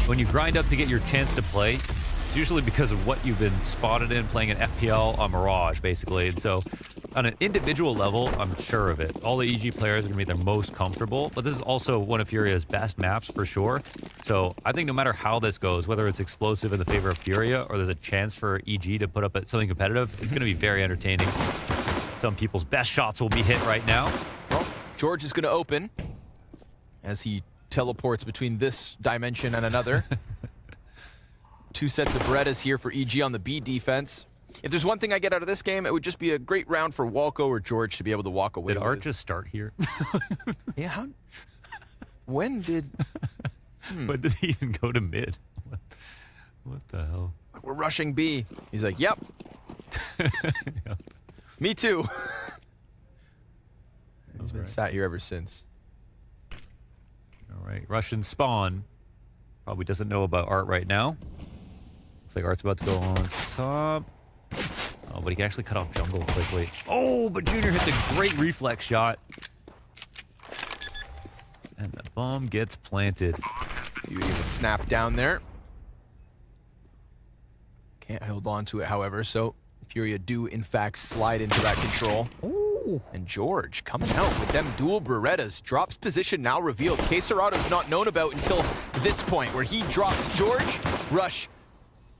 when you grind up to get your chance to play, it's usually because of what you've been spotted in playing an FPL on Mirage, basically. And so on an individual level, I'm sure of it. All the EG players are going to be their most comfortable, but this is also one of Furia's best maps for sure. So I think no matter how this goes, whether it's explosive in the favor of Furia or there's a chance for EG to put up something competitive, it's going to be very entertaining. Some people's best shots will be hit right now. Well, George is going to open as he teleports between this dimension and another. Two sets of Berettas here for EG on the B defense. If there's one thing I get out of this game, it would just be a great round for Walco or George to be able to walk away. Did Art just start here? Yeah, how? When did... When did he even go to mid? What the hell? We're rushing B. He's like, yep. Yep. Me too. He's been sat here ever since. All right, Russian spawn. Probably doesn't know about Art right now. Looks like Art's about to go on top. Oh, but he can actually cut off jungle quickly. Oh, but Junior hits a great reflex shot. And the bomb gets planted. You give a snap down there. Can't hold on to it, however, so Furia do, in fact, slide into that control. Ooh. And George coming out with them dual Berettas. Drops position now revealed. Queserado's not known about until this point, where he drops George. Rush.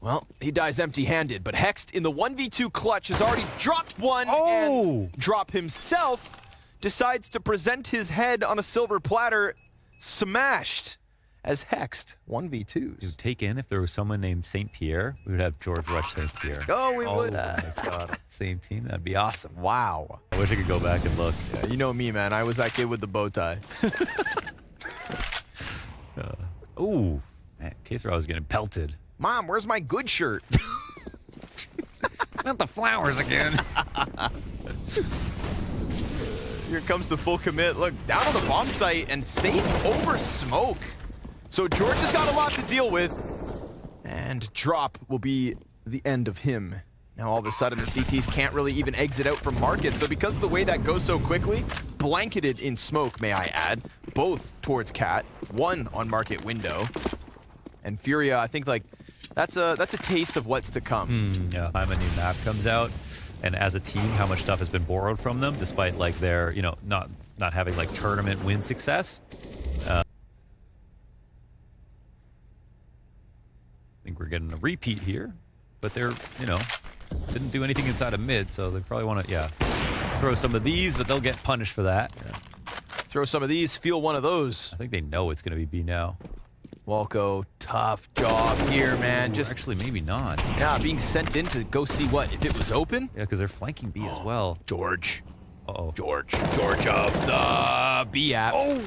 Well, he dies empty-handed, but Hexed in the 1v2 clutch has already dropped one. And Drop himself decides to present his head on a silver platter, smashed as Hexed 1v2s. Dude, take in if there was someone named St. Pierre, we would have George Rush St. Pierre. Oh, we would. Oh my God, same team, that'd be awesome. Wow. I wish I could go back and look. Yeah, you know me, man. I was that kid with the bow tie. Ooh, man, Queserado's was getting pelted. Mom, where's my good shirt? Not the flowers again. Here comes the full commit. Look, down on the bomb site and safe over smoke. So George has got a lot to deal with. And drop will be the end of him. Now all of a sudden the CTs can't really even exit out from market. So because of the way that goes so quickly, blanketed in smoke, may I add, both towards Cat, one on market window. And Furia, I think like that's a taste of what's to come. Yeah, time a new map comes out, and as a team, how much stuff has been borrowed from them, despite like their, you know, not having like tournament win success. I think we're getting a repeat here, but they're, you know, didn't do anything inside of mid, so they probably want to, throw some of these, but they'll get punished for that. Yeah. Throw some of these, feel one of those. I think they know it's going to be B now. Walco, tough job here, man. Ooh, just actually, maybe not. Yeah, being sent in to go see what if it was open. Yeah, because they're flanking B as well. George. Uh-oh. George of the B app. Oh,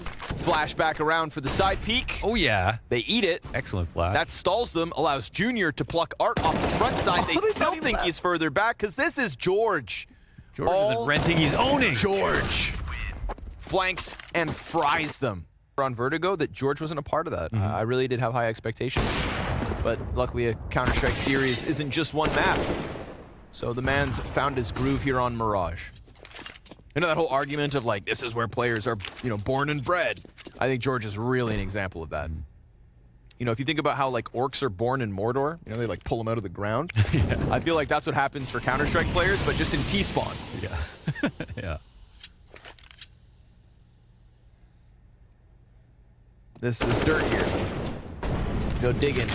flashback around for the side peek. Oh yeah, they eat it. Excellent flash. That stalls them, allows Junior to pluck Art off the front side. They still think he's further back because this is George. George isn't renting, he's owning. George flanks and fries them. On Vertigo that George wasn't a part of that. I really did have high expectations, but luckily a Counter-Strike series isn't just one map. So the man's found his groove here on Mirage. You know that whole argument of like, this is where players are, you know, born and bred. I think George is really an example of that. You know, if you think about how like orcs are born in Mordor, you know, they like pull them out of the ground. Yeah. I feel like that's what happens for Counter-Strike players, but just in T-spawn. Yeah. Yeah. This is dirt here. Go digging.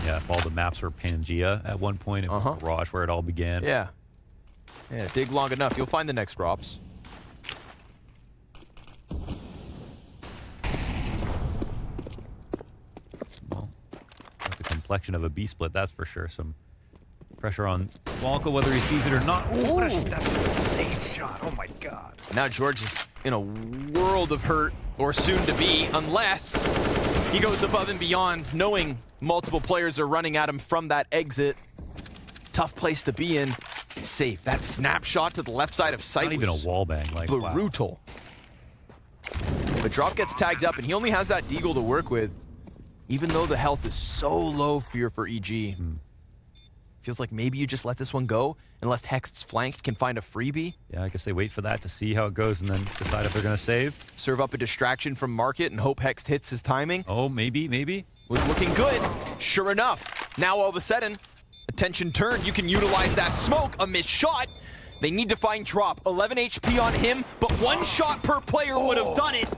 Yeah, if all the maps were Pangea at one point, it was Mirage where it all began. Yeah. Yeah, dig long enough. You'll find the next drops. Well, the complexion of a B split, that's for sure. Some pressure on Walco, whether he sees it or not. Ooh, that's a stage shot. Oh my God. Now George is in a world of hurt, or soon to be, unless he goes above and beyond, knowing multiple players are running at him from that exit. Tough place to be in. Safe. That snapshot to the left side of sight. Not even a wall bang. Like, brutal. Wow. But Drop gets tagged up, and he only has that deagle to work with, even though the health is so low for EG. Feels like maybe you just let this one go, unless Hexed's flanked can find a freebie. Yeah, I guess they wait for that to see how it goes and then decide if they're going to save. Serve up a distraction from market and hope Hexed hits his timing. Oh, maybe. was looking good. Sure enough, now all of a sudden, attention turned. You can utilize that smoke, a missed shot. They need to find drop. 11 HP on him, but one shot per player would have done it.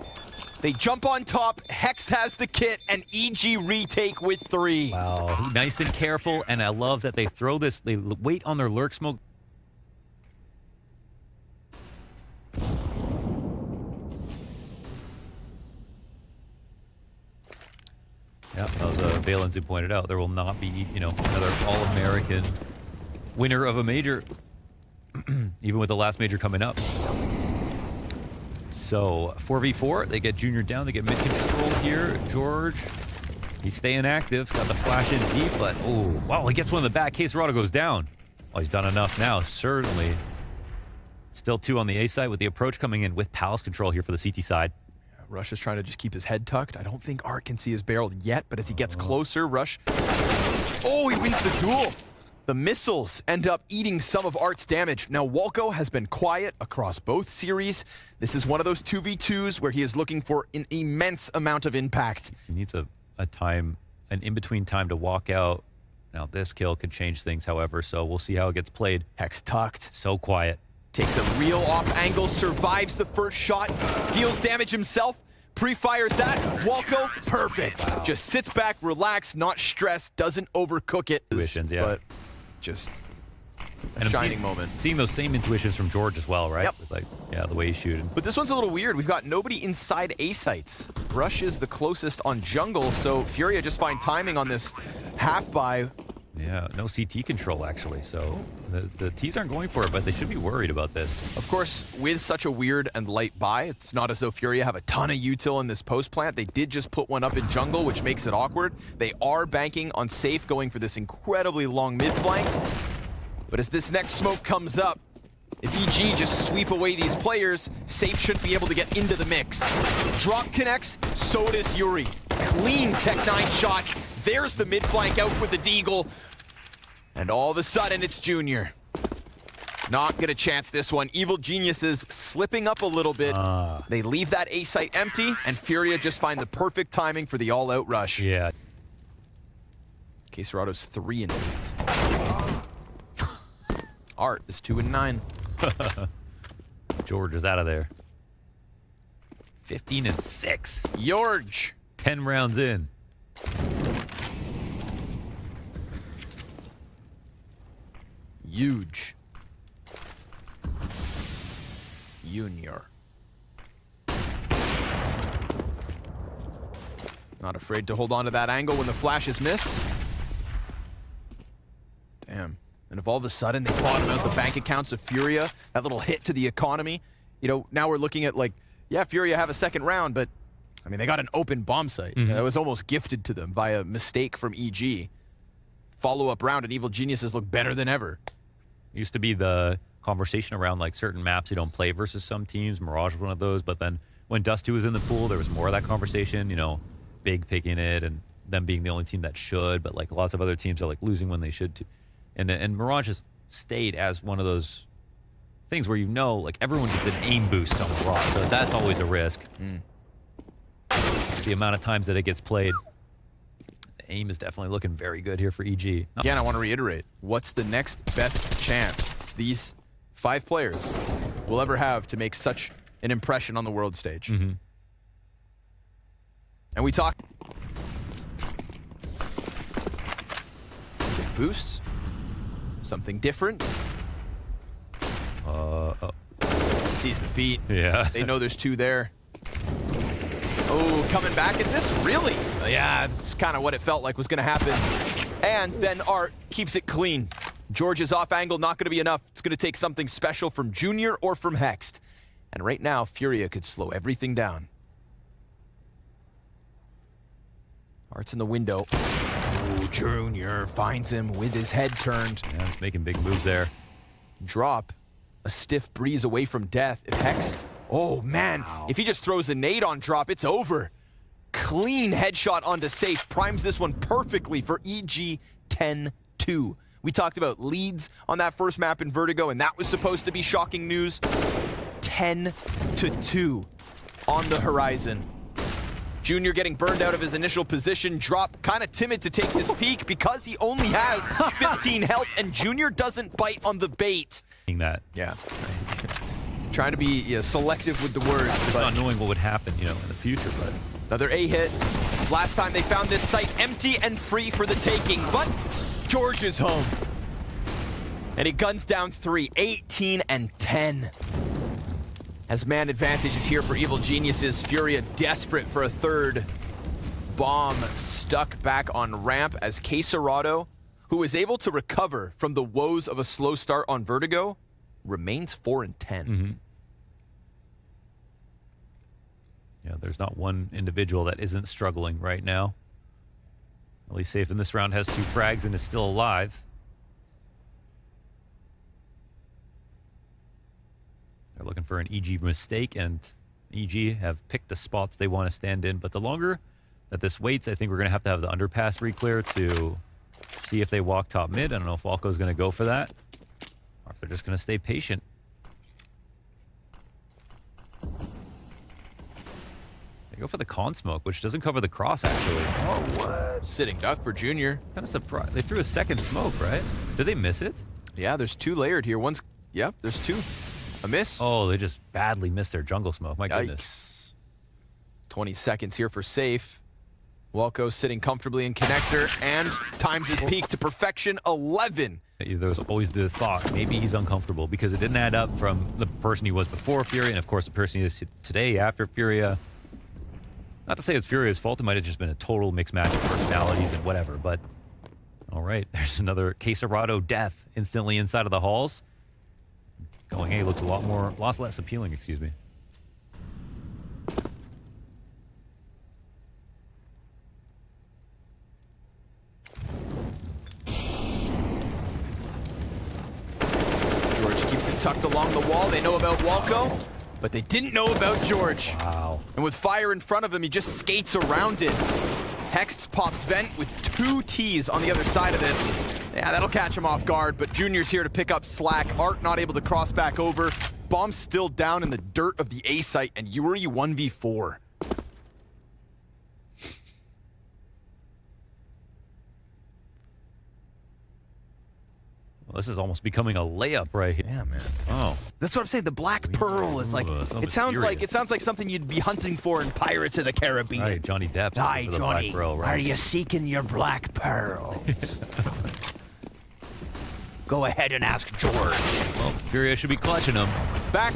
They jump on top, Hex has the kit, and EG retake with 3. Wow, nice and careful, and I love that they throw this, they wait on their lurk smoke. Yeah, that was Valens who pointed out there will not be, you know, another All-American winner of a major, even with the last major coming up. So 4v4, they get Junior down, they get mid control here. George, he's staying active, got the flash in deep, but oh, wow, he gets one in the back. questerado goes down. Oh, he's done enough now, certainly. Still 2 on the A side with the approach coming in with palace control here for the CT side. Rush is trying to just keep his head tucked. I don't think Art can see his barrel yet, but as he gets closer, Rush... Oh, he wins the duel! The missiles end up eating some of Art's damage. Now, Walco has been quiet across both series. This is one of those 2v2s where he is looking for an immense amount of impact. He needs an in-between time to walk out. Now, this kill could change things, however, so we'll see how it gets played. Hex tucked. So quiet. Takes a real off angle, survives the first shot, deals damage himself, pre-fires that. Walco, perfect. Wow. Just sits back, relaxed, not stressed, doesn't overcook it. Intuitions, yeah. But just a shining moment. Seeing those same intuitions from George as well, right? Yep. With like, yeah, the way he's shooting. But this one's a little weird. We've got nobody inside A sites. Rush is the closest on jungle, so Furia just find timing on this half buy. Yeah, no CT control, actually, so the T's aren't going for it, but they should be worried about this. Of course, with such a weird and light buy, it's not as though Furia have a ton of util in this post plant. They did just put one up in jungle, which makes it awkward. They are banking on Safe going for this incredibly long mid flank. But as this next smoke comes up, if EG just sweep away these players, Safe shouldn't be able to get into the mix. Drop connects, so does Yuri. Clean Tech 9 shots. There's the mid flank out with the deagle. And all of a sudden, it's Junior. Not gonna chance this one. Evil Geniuses slipping up a little bit. They leave that A site empty, and Furia just find the perfect timing for the all-out rush. Yeah. questerado's 3 in leads. Art is 2 and 9. George is out of there. 15 and 6. George. 10 rounds in. Huge. Junior. Not afraid to hold on to that angle when the flashes miss. Damn. And if all of a sudden they bottom out the bank accounts of Furia, that little hit to the economy, you know, now we're looking at like, yeah, Furia have a second round, but I mean, they got an open bomb site. It was almost gifted to them by a mistake from EG. Follow-up round and Evil Geniuses look better than ever. Used to be the conversation around like certain maps you don't play versus some teams. Mirage was one of those, but then when Dust 2 was in the pool, there was more of that conversation, you know, Big picking it and them being the only team that should, but like lots of other teams are like losing when they should too. And Mirage has stayed as one of those things where, you know, like everyone gets an aim boost on Mirage, so that's always a risk. The amount of times that it gets played, the aim is definitely looking very good here for EG. Again, I want to reiterate, what's the next best chance these 5 players will ever have to make such an impression on the world stage? And we talk boosts, something different. Sees the feet. Yeah. They know there's 2 there. Oh, coming back at this? Really? Yeah, it's kind of what it felt like was going to happen. And then Art keeps it clean. George's off angle, not going to be enough. It's going to take something special from Junior or from Hext. And right now, Furia could slow everything down. Art's in the window. Oh, Junior finds him with his head turned. Yeah, he's making big moves there. Drop. A stiff breeze away from death. If Hext... Oh, man. Wow. If he just throws a nade on Drop, it's over. Clean headshot onto Safe. Primes this one perfectly for EG 10-2. We talked about leads on that first map in Vertigo, and that was supposed to be shocking news. 10-2 on the horizon. Junior getting burned out of his initial position. Drop kind of timid to take this peek because he only has 15 health, and Junior doesn't bite on the bait. That. Yeah. Trying to be selective with the words. Just but not knowing what would happen, you know, in the future, but... Another A hit. Last time they found this site empty and free for the taking, but George is home. And he guns down 3, 18 and 10. As man advantage is here for Evil Geniuses, Furia desperate for a third bomb stuck back on ramp as queserado, who is able to recover from the woes of a slow start on Vertigo, remains 4 and 10. Mm-hmm. Yeah, there's not one individual that isn't struggling right now. At least Safe in this round has 2 frags and is still alive. They're looking for an EG mistake, and EG have picked the spots they want to stand in. But the longer that this waits, I think we're going to have the underpass re-clear to see if they walk top mid. I don't know if Falco's going to go for that, or if they're just going to stay patient. They go for the con smoke, which doesn't cover the cross, actually. Oh, what? Sitting duck for Junior. Kind of surprised. They threw a second smoke, right? Did they miss it? Yeah, there's 2 layered here. One's, yeah, there's 2. A miss. Oh, they just badly missed their jungle smoke. My goodness. 20 seconds here for Safe. Walco sitting comfortably in connector and times his peak to perfection, 11. There was always the thought, maybe he's uncomfortable because it didn't add up from the person he was before Furia and, of course, the person he is today after Furia. Not to say it's Furia's fault. It might have just been a total mixed match of personalities and whatever, but all right, there's another queserado death instantly inside of the halls. Going, hey, looks a lot less appealing, excuse me. George keeps it tucked along the wall. They know about Walco, but they didn't know about George. Wow. And with fire in front of him, he just skates around it. Hext pops vent with 2 T's on the other side of this. Yeah, that'll catch him off guard, but Junior's here to pick up slack. Art not able to cross back over. Bomb's still down in the dirt of the A site, and Yuri 1v4. Well, this is almost becoming a layup right here. Yeah, man. Oh. That's what I'm saying. The Black Pearl is like, it sounds like something you'd be hunting for in Pirates of the Caribbean. Right, Johnny Depp. Hi, the Johnny. Black Pearl, right? Are you seeking your Black Pearls? Go ahead and ask George. Well, Furia should be clutching him. Back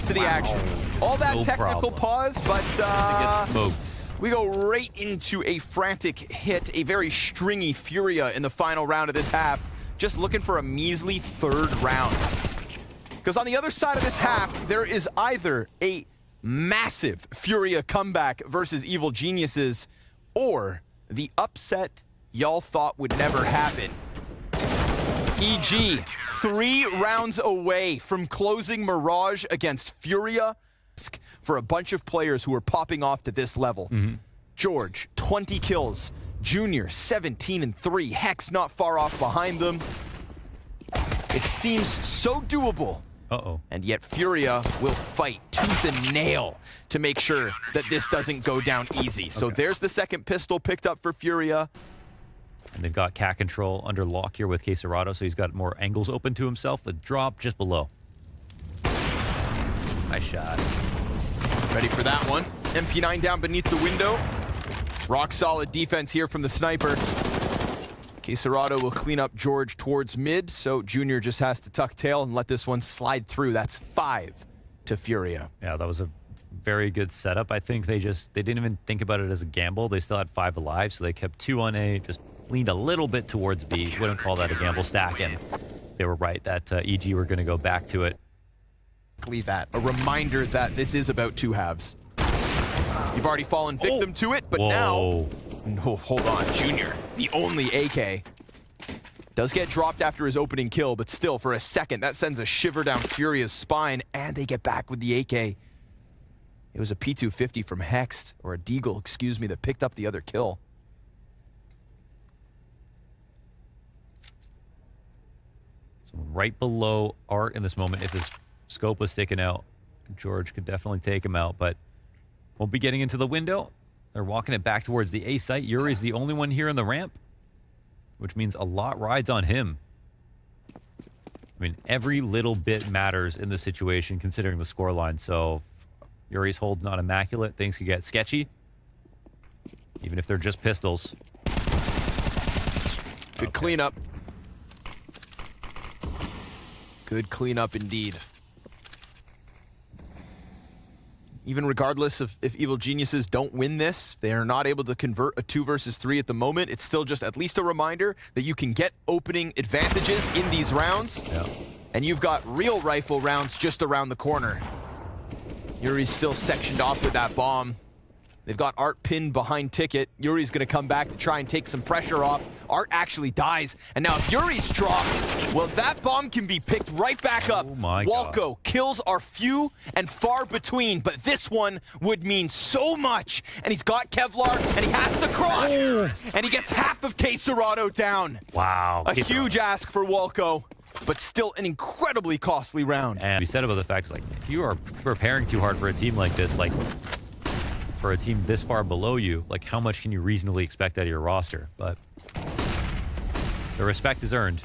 to the action. All that No technical problem. pause, but Get smoked. we go right into a frantic hit, a very stringy Furia in the final round of this half. Just looking for a measly 3rd round. Because on the other side of this half, there is either a massive Furia comeback versus Evil Geniuses, or the upset y'all thought would never happen. EG, 3 rounds away from closing Mirage against Furia for a bunch of players who are popping off to this level. Mm-hmm. George, 20 kills. Junior, 17 and 3. Hex not far off behind them. It seems so doable. Uh-oh. And yet Furia will fight tooth and nail to make sure that this doesn't go down easy. So there's the second pistol picked up for Furia. And they've got cat control under lock here with queserado, so he's got more angles open to himself. The drop just below. Nice shot. Ready for that one. MP9 down beneath the window. Rock solid defense here from the sniper. Queserado will clean up George towards mid, so Junior just has to tuck tail and let this one slide through. That's 5 to Furia. Yeah, that was a very good setup. I think they didn't even think about it as a gamble. They still had 5 alive, so they kept 2 on A, just leaned a little bit towards B. Wouldn't call that a gamble stack, and they were right that EG were going to go back to it. That a reminder that this is about 2 halves. You've already fallen victim to it, but now... Oh, hold on, Junior, the only AK, does get dropped after his opening kill, but still, for a second, that sends a shiver down Furia's spine, and they get back with the AK. It was a P250 from Hext, or a Deagle, excuse me, that picked up the other kill. So right below Art in this moment, if his scope was sticking out, George could definitely take him out, but won't be getting into the window. They're walking it back towards the A site. Yuri's the only one here in the ramp, which means a lot rides on him. I mean, every little bit matters in this situation, considering the scoreline. So Yuri's hold's not immaculate. Things could get sketchy, even if they're just pistols. Good cleanup. Good cleanup indeed. Even regardless of if Evil Geniuses don't win this, they are not able to convert a 2 versus 3 at the moment. It's still just at least a reminder that you can get opening advantages in these rounds. Yeah. And you've got real rifle rounds just around the corner. Yuri's still sectioned off with that bomb. They've got Art pinned behind Ticket. Yuri's going to come back to try and take some pressure off. Art actually dies. And now if Yuri's dropped, well, that bomb can be picked right back up. Oh my God. Walco, kills are few and far between, but this one would mean so much. And he's got Kevlar, and he has the cross. And he gets half of Queserado down. Wow. A huge ask for Walco, but still an incredibly costly round. And we said about the fact, like, if you are preparing too hard for a team like this, like, for a team this far below you, like, how much can you reasonably expect out of your roster? But the respect is earned,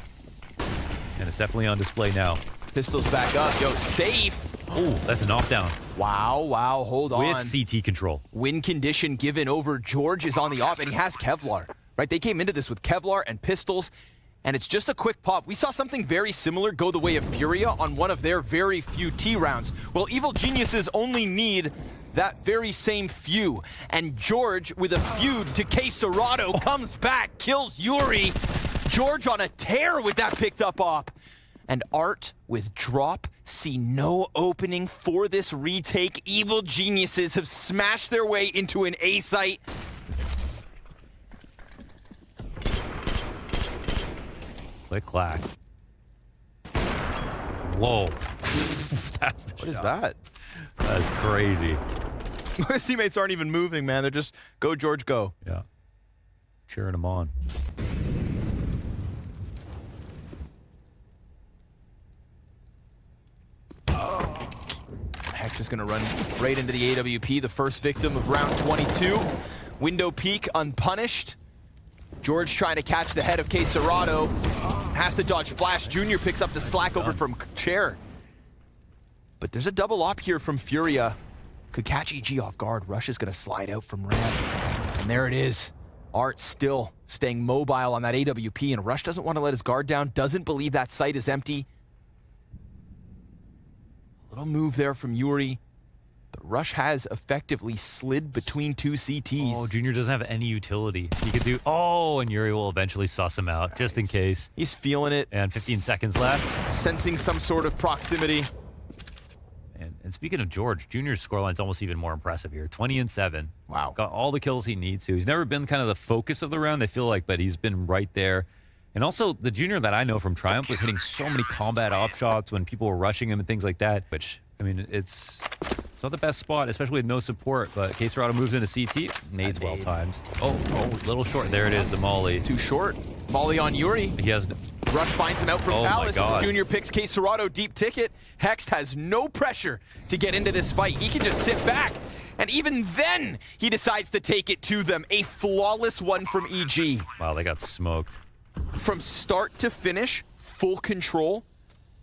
and it's definitely on display now. Pistols back up. Yo, safe. Oh, that's a knockdown. Wow, hold on. With CT control. Win condition given over. George is on the off, and he has Kevlar, right? They came into this with Kevlar and pistols, and it's just a quick pop. We saw something very similar go the way of Furia on one of their very few T rounds. Well, Evil Geniuses only need that very same few. And George, with a feud to Queserado, comes back, kills Yuri. George on a tear with that picked up op. And Art with drop, see no opening for this retake. Evil Geniuses have smashed their way into an A site. Click clack. Whoa. That's the What is shot. that? That's crazy. His teammates aren't even moving, man. They're just, go, George, go. Yeah. Cheering him on. Hex is going to run right into the AWP, the first victim of round 22. Window peek unpunished. George trying to catch the head of Queserado. Has to dodge flash. Junior picks up the slack over from Chair. But there's a double op here from Furia. Could catch EG off guard. Rush is going to slide out from ramp. And there it is. Art still staying mobile on that AWP, and Rush doesn't want to let his guard down, doesn't believe that site is empty. A little move there from Yuri. But Rush has effectively slid between two CTs. Oh, Junior doesn't have any utility. He could do... Oh, and Yuri will eventually suss him out, just in case. He's feeling it. And 15 seconds left. Sensing some sort of proximity. And speaking of George, Junior's scoreline's almost even more impressive here. 20-7. Wow. Got all the kills he needs to. He's never been kind of the focus of the round, I feel like, but he's been right there. And also, the Junior that I know from Triumph was hitting so many combat op shots when people were rushing him and things like that, which, I mean, it's not the best spot, especially with no support, but Queserado moves into CT. Nades well timed. Oh, a little short. There it is, the molly. Too short. Molly on Yuri. He has... Rush finds him out from Oh Palace. my God. Junior picks Queserado deep ticket. Hex has no pressure to get into this fight. He can just sit back. And even then, he decides to take it to them. A flawless one from EG. Wow, they got smoked. From start to finish, full control,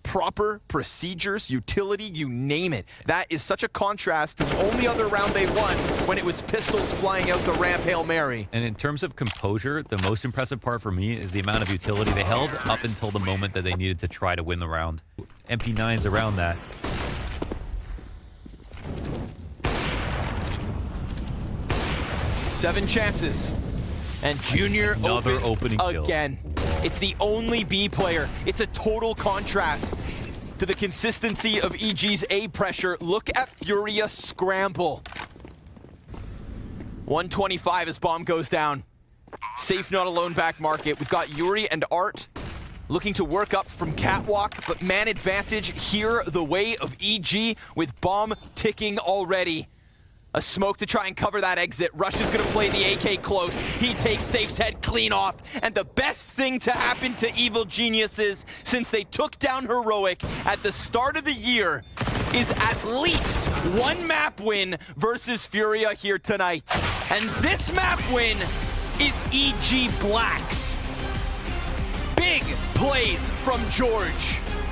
proper procedures, utility, you name it. That is such a contrast to the only other round they won when it was pistols flying out the ramp Hail Mary. And in terms of composure, the most impressive part for me is the amount of utility they held up until the moment that they needed to try to win the round. MP9's around that. Seven chances. And Junior Another opening kill. again. It's the only B player. It's a total contrast to the consistency of EG's A pressure. Look at Furia scramble. 125 as bomb goes down. Safe, not alone back market. We've got Yuri and Art looking to work up from catwalk, but man advantage here the way of EG with bomb ticking already. A smoke to try and cover that exit. Rush is going to play the AK close. He takes Safe's head clean off. And the best thing to happen to Evil Geniuses since they took down Heroic at the start of the year is at least one map win versus Furia here tonight. And this map win is EG Blacks. Big plays from George.